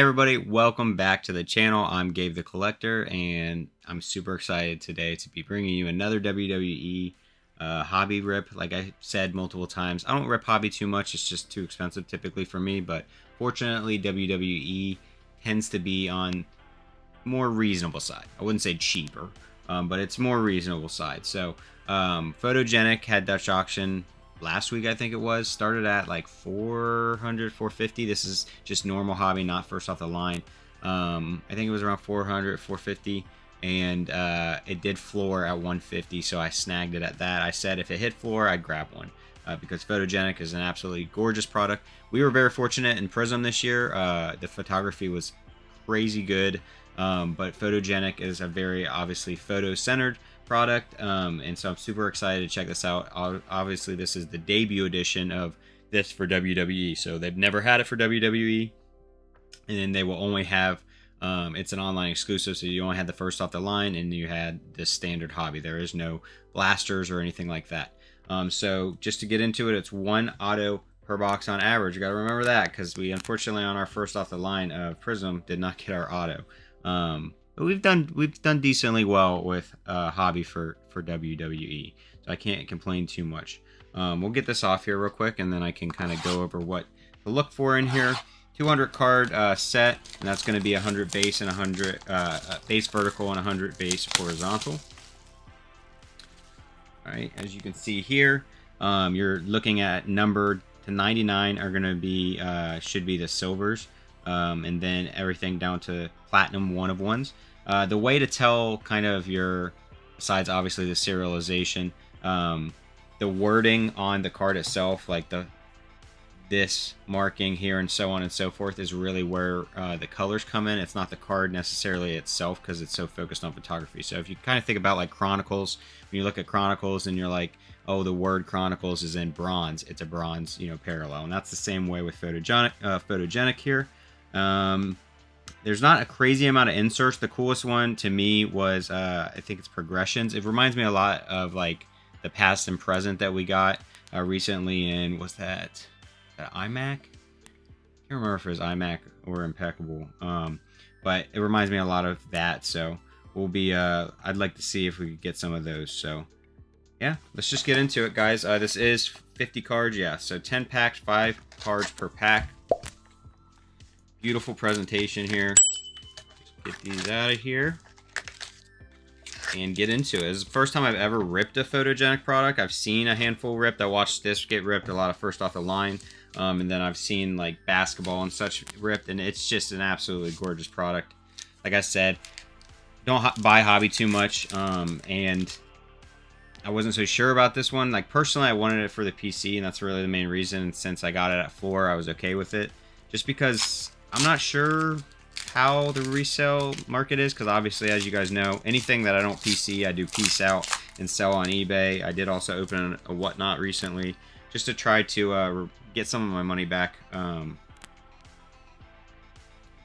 everybody, welcome back to the channel. I'm Gabe the Collector, and I'm super excited today to be bringing you another WWE hobby rip. Like I said multiple times, I don't rip hobby too much. It's just too expensive typically for me, but fortunately WWE tends to be on more reasonable side. I wouldn't say cheaper, but it's more reasonable side. So Photogenic had Dutch auction last week, I think it was, started at like 400, 450. This is just normal hobby, not first off the line. I think it was around 400, 450, and it did floor at 150, so I snagged it at that. I said if it hit floor, I'd grab one because Photogenic is an absolutely gorgeous product. We were very fortunate in Prism this year. The photography was crazy good, but Photogenic is a very obviously photo-centered product, and so I'm super excited to check this out. Obviously, this is the debut edition of this for WWE, so they've never had it for WWE, and then they will only have it's an online exclusive, so you only had the first off the line, and you had this standard hobby. There is no blasters or anything like that. So just to get into it, it's one auto per box on average. You got to remember that, because we unfortunately on our first off the line of Prism did not get our auto. But we've done decently well with hobby for WWE, so I can't complain too much. We'll get this off here real quick, and then I can kind of go over what to look for in here. 200 card set, and that's going to be 100 base and 100 base vertical and 100 base horizontal. All right, as you can see here, you're looking at numbered to 99 are going to be should be the silvers. And then everything down to platinum 1 of 1s. The way to tell kind of your, besides obviously the serialization, the wording on the card itself, like this marking here and so on and so forth, is really where the colors come in. It's not the card necessarily itself, because it's so focused on photography. So if you kind of think about like Chronicles, when you look at Chronicles and you're like, oh, the word Chronicles is in bronze, it's a bronze, parallel. And that's the same way with Photogenic here. There's not a crazy amount of inserts. The coolest one to me was I think it's progressions. It reminds me a lot of like the past and present that we got recently in, was that iMac? I can't remember if it was iMac or Impeccable, but it reminds me a lot of that. So we'll be I'd like to see if we could get some of those. So yeah, let's just get into it, guys. This is 50 cards, yeah, so 10 packs, 5 cards per pack. Beautiful presentation here. Just get these out of here and get into it. This is the first time I've ever ripped a Photogenic product. I've seen a handful ripped. I watched this get ripped, a lot of first off the line, and then I've seen like basketball and such ripped, and it's just an absolutely gorgeous product. Like I said, don't buy hobby too much, and I wasn't so sure about this one. Like personally, I wanted it for the PC, and that's really the main reason. And since I got it at floor, I was okay with it, just because I'm not sure how the resale market is, because obviously, as you guys know, anything that I don't PC, I do piece out and sell on eBay. I did also open a Whatnot recently, just to try to get some of my money back.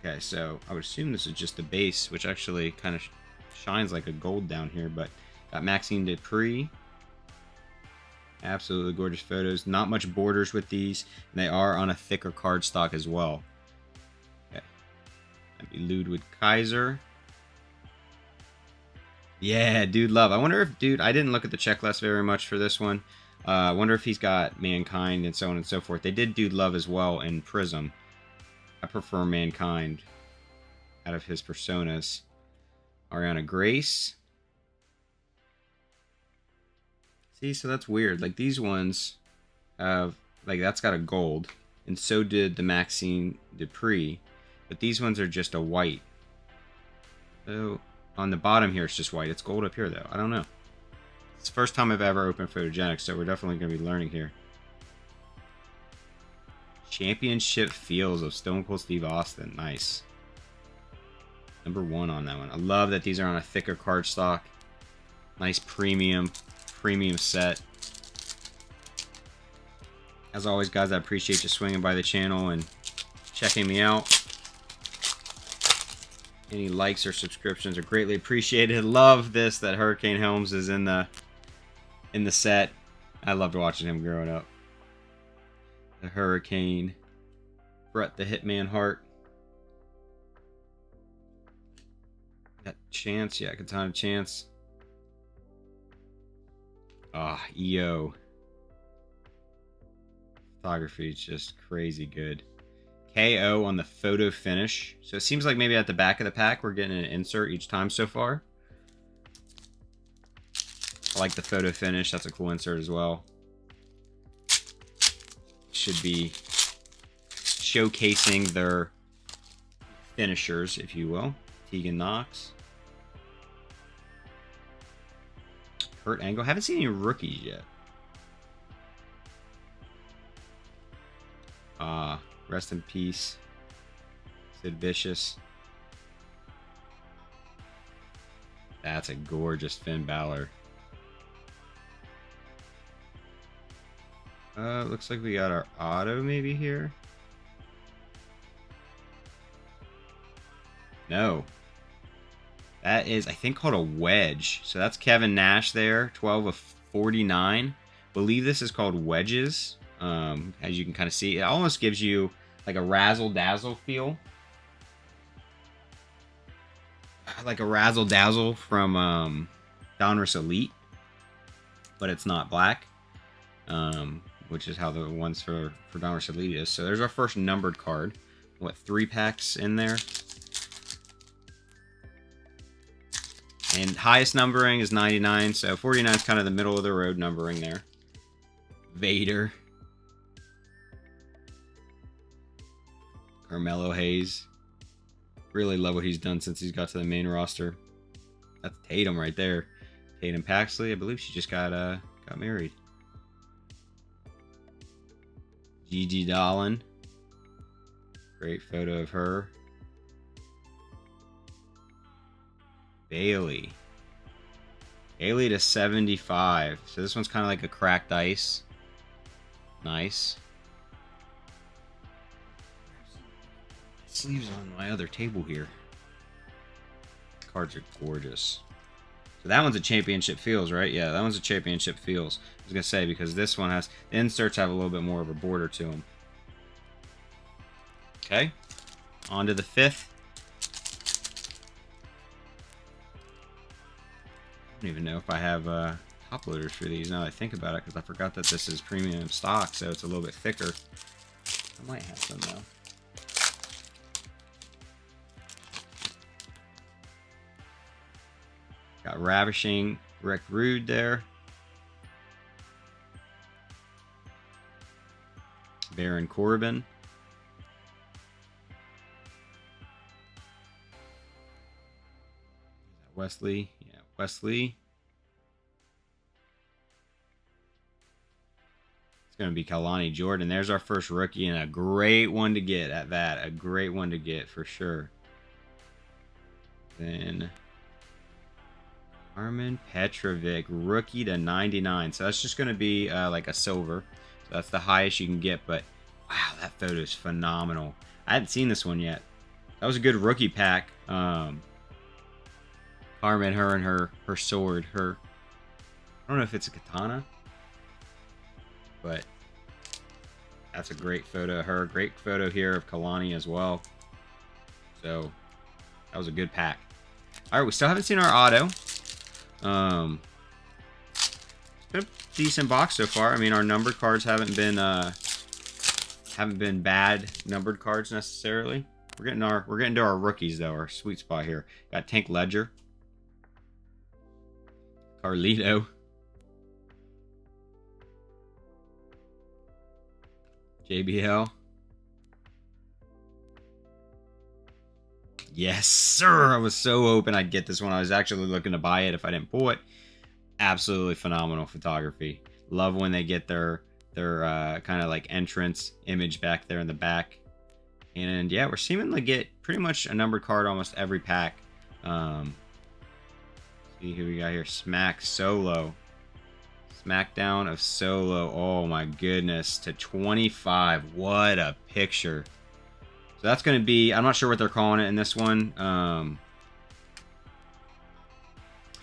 Okay, so I would assume this is just the base, which actually kind of shines like a gold down here, but got Maxine Dupree. Absolutely gorgeous photos. Not much borders with these, and they are on a thicker cardstock as well. That'd be Ludwig Kaiser. Yeah, Dude Love. I wonder if I didn't look at the checklist very much for this one. I wonder if he's got Mankind and so on and so forth. They did Dude Love as well in Prism. I prefer Mankind out of his personas. Ariana Grace. See, so that's weird. Like these ones have, like that's got a gold, and so did the Maxine Dupree. But these ones are just a white. So on the bottom here, it's just white. It's gold up here, though. I don't know. It's the first time I've ever opened Photogenic, so we're definitely going to be learning here. Championship Feels of Stone Cold Steve Austin. Nice. Number 1 on that one. I love that these are on a thicker cardstock. Nice premium set. As always, guys, I appreciate you swinging by the channel and checking me out. Any likes or subscriptions are greatly appreciated. Love this, that Hurricane Helms is in the set. I loved watching him growing up. The Hurricane. Brett the Hitman Hart. Chance, yeah, Katana Chance. Ah, EO. Photography is just crazy good. KO on the photo finish. So it seems like maybe at the back of the pack we're getting an insert each time so far. I like the photo finish. That's a cool insert as well. Should be showcasing their finishers, if you will. Tegan Knox. Kurt Angle. Haven't seen any rookies yet. Rest in peace. Sid Vicious. That's a gorgeous Finn Balor. Looks like we got our auto maybe here. No. That is, I think, called a wedge. So that's Kevin Nash there, 12 of 49. Believe this is called wedges. As you can kind of see, it almost gives you like a razzle dazzle feel. Like a razzle dazzle from Donruss Elite, but it's not black. Which is how the ones for Donruss Elite is. So there's our first numbered card. What, 3 packs in there? And highest numbering is 99, so 49 is kind of the middle of the road numbering there. Vader. Carmelo Hayes. Really love what he's done since he's got to the main roster. That's Tatum right there. Tatum Paxley, I believe she just got married. Gigi Dolan. Great photo of her. Bailey. Bailey to 75. So this one's kind of like a cracked ice. Nice. Sleeves on my other table here. Cards are gorgeous. So that one's a championship feels, right? Yeah, that one's a championship feels. I was gonna say, because this one has, the inserts have a little bit more of a border to them. Okay, on to the 5th. I don't even know if I have top loaders for these now that I think about it, because I forgot that this is premium stock, so it's a little bit thicker. I might have some though. Got Ravishing Rick Rude there. Baron Corbin. Wesley. Yeah, Wesley. It's going to be Kalani Jordan. There's our first rookie, and a great one to get at that. A great one to get for sure. Then Armin Petrovic, rookie to 99. So that's just going to be like a silver. So that's the highest you can get. But wow, that photo is phenomenal. I hadn't seen this one yet. That was a good rookie pack. Armin, her and her sword. I don't know if it's a katana, but that's a great photo of her. Great photo here of Kalani as well. So that was a good pack. All right, we still haven't seen our auto. It's been a decent box so far. I mean, our numbered cards haven't been bad numbered cards necessarily. We're getting to our rookies though, our sweet spot here. Got Tank Ledger, Carlito, JBL. Yes, sir. I was so hoping I'd get this one. I was actually looking to buy it if I didn't pull it. Absolutely phenomenal photography. Love when they get their kind of like entrance image back there in the back. And yeah, we're seemingly get pretty much a numbered card almost every pack. See who we got here. Smack Solo. Smackdown of Solo. Oh my goodness. To 25. What a picture. So that's going to be, I'm not sure what they're calling it in this one. I'm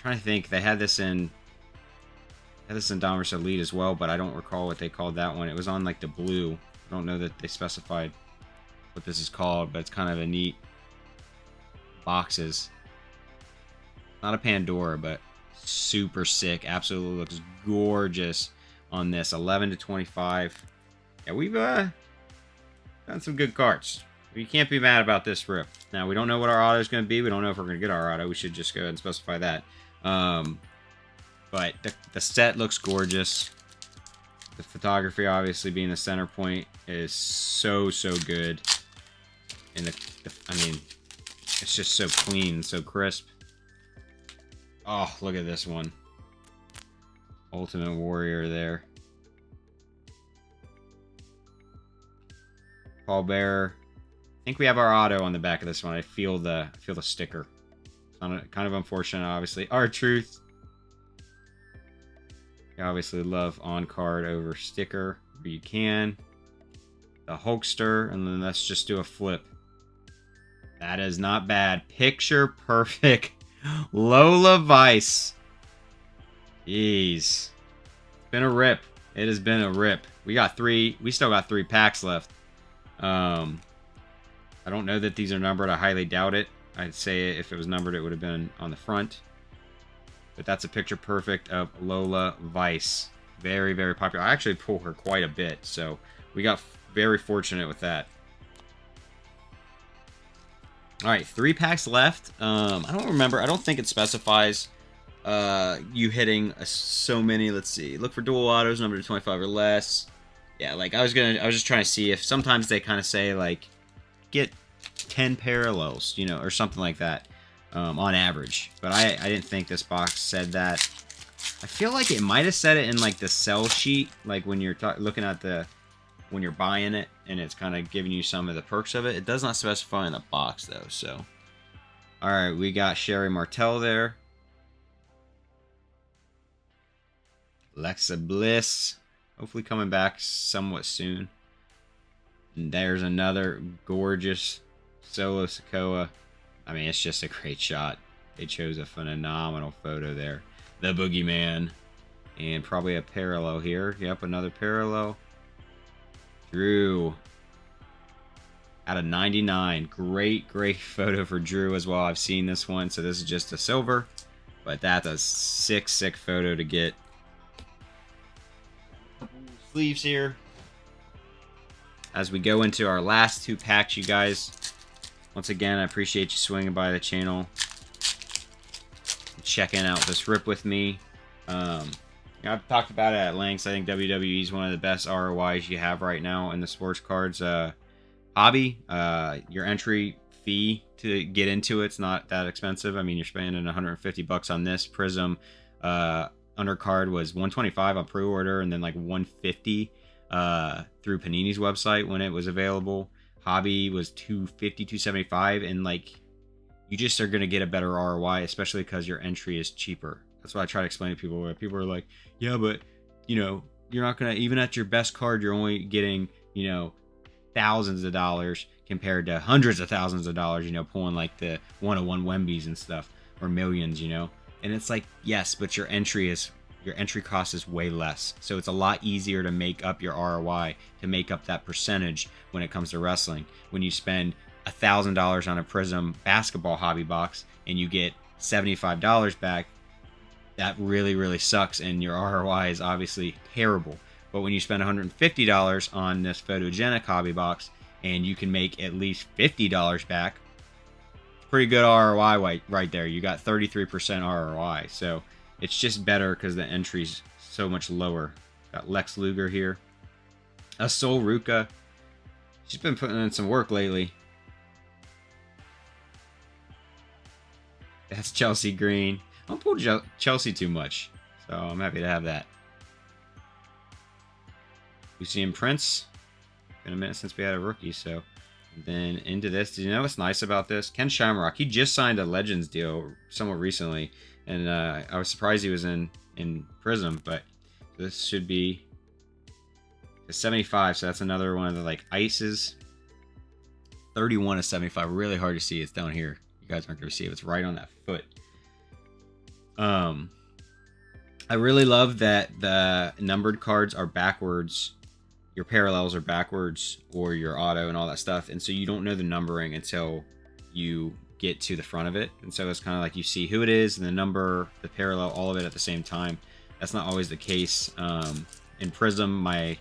trying to think. They had this in Donruss Elite as well, but I don't recall what they called that one. It was on like the blue. I don't know that they specified what this is called, but it's kind of a neat boxes. Not a Pandora, but super sick. Absolutely looks gorgeous on this. 11 to 25. Yeah, we've done some good cards. We can't be mad about this rip. Now, we don't know what our auto is going to be. We don't know if we're going to get our auto. We should just go ahead and specify that. But the set looks gorgeous. The photography, obviously, being the center point, is so good. And I mean, it's just so clean, so crisp. Oh, look at this one. Ultimate Warrior there. Pallbearer. I think we have our auto on the back of this one. I feel the sticker. Kind of unfortunate, obviously. R-Truth. You obviously love on card over sticker where you can. The Hulkster, and then let's just do a flip. That is not bad. Picture perfect Lola Vice. Jeez. It's been a rip. It has been a rip. We still got 3 packs left. I don't know that these are numbered. I highly doubt it. I'd say if it was numbered, it would have been on the front. But that's a picture perfect of Lola Vice. Very, very popular. I actually pull her quite a bit, so we got very fortunate with that. All right, 3 packs left. I don't remember. I don't think it specifies you hitting so many. Let's see. Look for dual autos, number to 25 or less. Yeah, like I was just trying to see if sometimes they kind of say like get 10 parallels, you know, or something like that on average. But I didn't think this box said that. I feel like it might have said it in like the sell sheet, like when you're looking at when you're buying it and it's kind of giving you some of the perks of it. It does not specify in the box though. So, all right, we got Sherry Martel there. Alexa Bliss, hopefully coming back somewhat soon. And there's another gorgeous Solo Sikoa. I mean, it's just a great shot. They chose a phenomenal photo there. The Boogeyman. And probably a parallel here. Yep, another parallel. Drew. Out of 99. Great photo for Drew as well. I've seen this one. So this is just a silver. But that's a sick photo to get. Sleeves here. As we go into our last 2 packs, you guys. Once again, I appreciate you swinging by the channel. Checking out this rip with me. I've talked about it at length. I think WWE is one of the best ROIs you have right now in the sports cards hobby. Your entry fee to get into it's not that expensive. I mean, you're spending $150 on this. Prism undercard was $125 on pre-order, and then like $150 through Panini's website when it was available. Hobby was $250, $275, and like you just are gonna get a better ROI, especially because your entry is cheaper. That's what I try to explain to people. Where people are like, yeah, but you know, you're not gonna, even at your best card, you're only getting, you know, thousands of dollars compared to hundreds of thousands of dollars, you know, pulling like the 101 Wembies and stuff, or millions, you know. And it's like, yes, but your entry cost is way less. So it's a lot easier to make up your ROI, to make up that percentage when it comes to wrestling. When you spend $1,000 on a Prism basketball hobby box and you get $75 back, that really sucks, and your ROI is obviously terrible. But when you spend $150 on this Photogenic hobby box and you can make at least $50 back, pretty good ROI right there. You got 33% ROI. So it's just better because the entry's so much lower. Got Lex Luger here. A Sol Ruka. She's been putting in some work lately. That's Chelsea Green. I don't pull Chelsea too much, so I'm happy to have that. Lucian Prince. Been a minute since we had a rookie, so. And then into this. Did you know what's nice about this? Ken Shamrock. He just signed a Legends deal somewhat recently, and I was surprised he was in Prism, but this should be a 75, so that's another one of the like ices. 31 to 75. Really hard to see. It's down here. You guys aren't going to see it. It's right on that foot. I really love that the numbered cards are backwards. Your parallels are backwards, or your auto and all that stuff. And so you don't know the numbering until you get to the front of it. And so it's kind of like you see who it is and the number, the parallel, all of it at the same time. That's not always the case. In Prism, my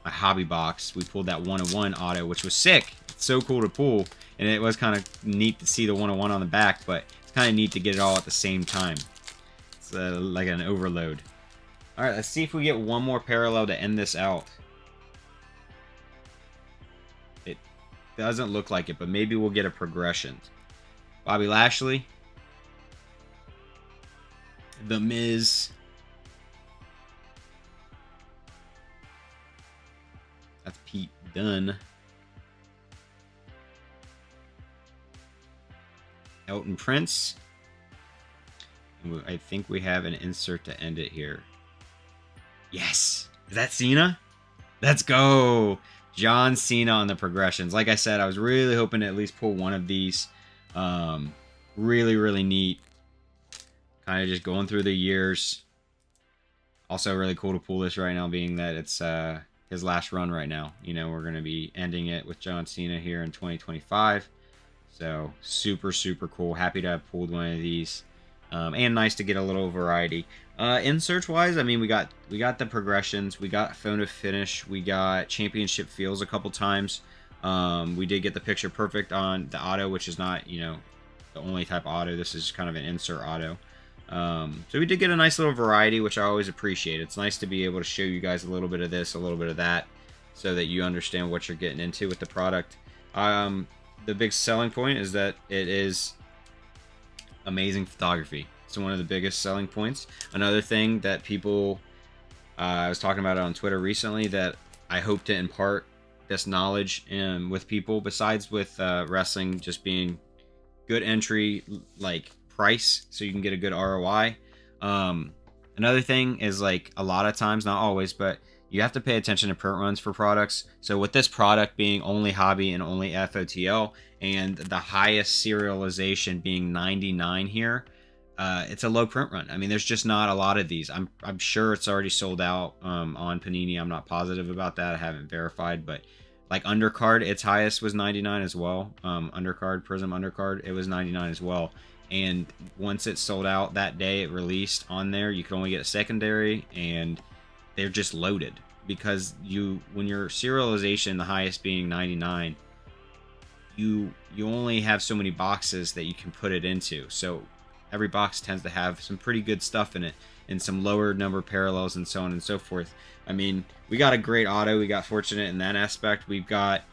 hobby box, we pulled that 101 auto, which was sick. It's so cool to pull, and it was kind of neat to see the 101 on the back, but it's kind of neat to get it all at the same time. It's like an overload. All right, let's see if we get one more parallel to end this out. It doesn't look like it, but maybe we'll get a progression. Bobby Lashley, The Miz, that's Pete Dunne, Elton Prince, and I think we have an insert to end it here. Yes! Is that Cena? Let's go! John Cena on the progressions. Like I said, I was really hoping to at least pull one of these. Really, really neat. Kind of just going through the years. Also really cool to pull this right now, being that it's his last run right now. You know, we're going to be ending it with John Cena here in 2025. So, super, super cool. Happy to have pulled one of these. And nice to get a little variety. Insert wise, I mean, we got the progressions, we got photo finish, we got championship feels a couple times. We did get the picture perfect on the auto, which is not, you know, the only type of auto. This is kind of an insert auto. So we did get a nice little variety, which I always appreciate. It's nice to be able to show you guys a little bit of this, a little bit of that, so that you understand what you're getting into with the product. The big selling point is that it is amazing photography. It's one of the biggest selling points. Another thing that people, I was talking about it on Twitter recently, that I hope to impart this knowledge with people, besides with wrestling just being good entry, like price, so you can get a good ROI. Another thing is, like, a lot of times, not always, but you have to pay attention to print runs for products. So with this product being only hobby and only FOTL, and the highest serialization being 99 here, it's a low print run. I mean, there's just not a lot of these. I'm sure it's already sold out on Panini. I'm not positive about that. I haven't verified, but like Undercard, its highest was 99 as well. Undercard, Prism Undercard, it was 99 as well. And once it sold out that day, it released on there, you could only get a secondary, and they're just loaded, because when your serialization, the highest being 99, you only have so many boxes that you can put it into. So every box tends to have some pretty good stuff in it, and some lower number parallels and so on and so forth. I mean, we got a great auto. We got fortunate in that aspect. We've got,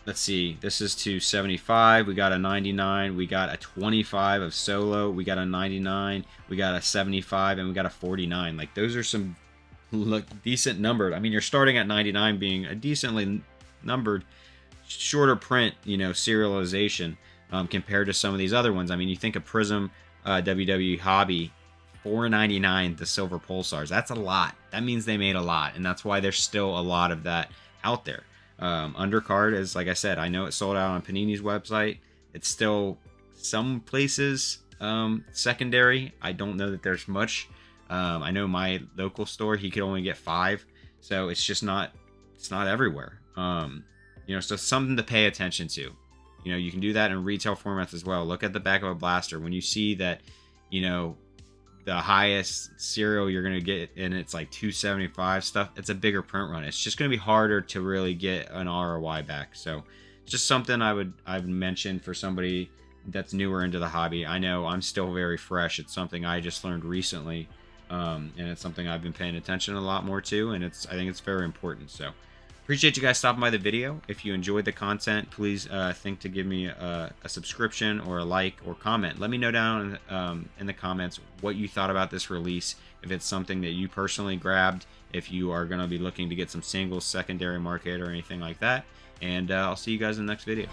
let's see, this is to 75. We got a 99. We got a 25 of Solo. We got a 99. We got a 75, and we got a 49. Like, those are some decent numbered. I mean, you're starting at 99 being a decently numbered, shorter print, you know, serialization compared to some of these other ones. I mean, you think of Prism, WWE Hobby, $4.99 the silver pulsars. That's a lot. That means they made a lot, and that's why there's still a lot of that out there. Undercard is, like I said, I know it sold out on Panini's website. It's still some places secondary. I don't know that there's much. I know my local store, he could only get 5, so it's just not, it's not everywhere. You know, so something to pay attention to. You know, you can do that in retail formats as well. Look at the back of a blaster. When you see that, you know, the highest serial you're going to get, and it's like 275 stuff, it's a bigger print run. It's just going to be harder to really get an ROI back. So it's just something I've mentioned for somebody that's newer into the hobby. I know I'm still very fresh. It's something I just learned recently, and it's something I've been paying attention a lot more to, and I think it's very important. So appreciate you guys stopping by the video. If you enjoyed the content, please think to give me a subscription or a like or comment. Let me know down in the comments what you thought about this release, if it's something that you personally grabbed, if you are going to be looking to get some singles, secondary market, or anything like that. And I'll see you guys in the next video.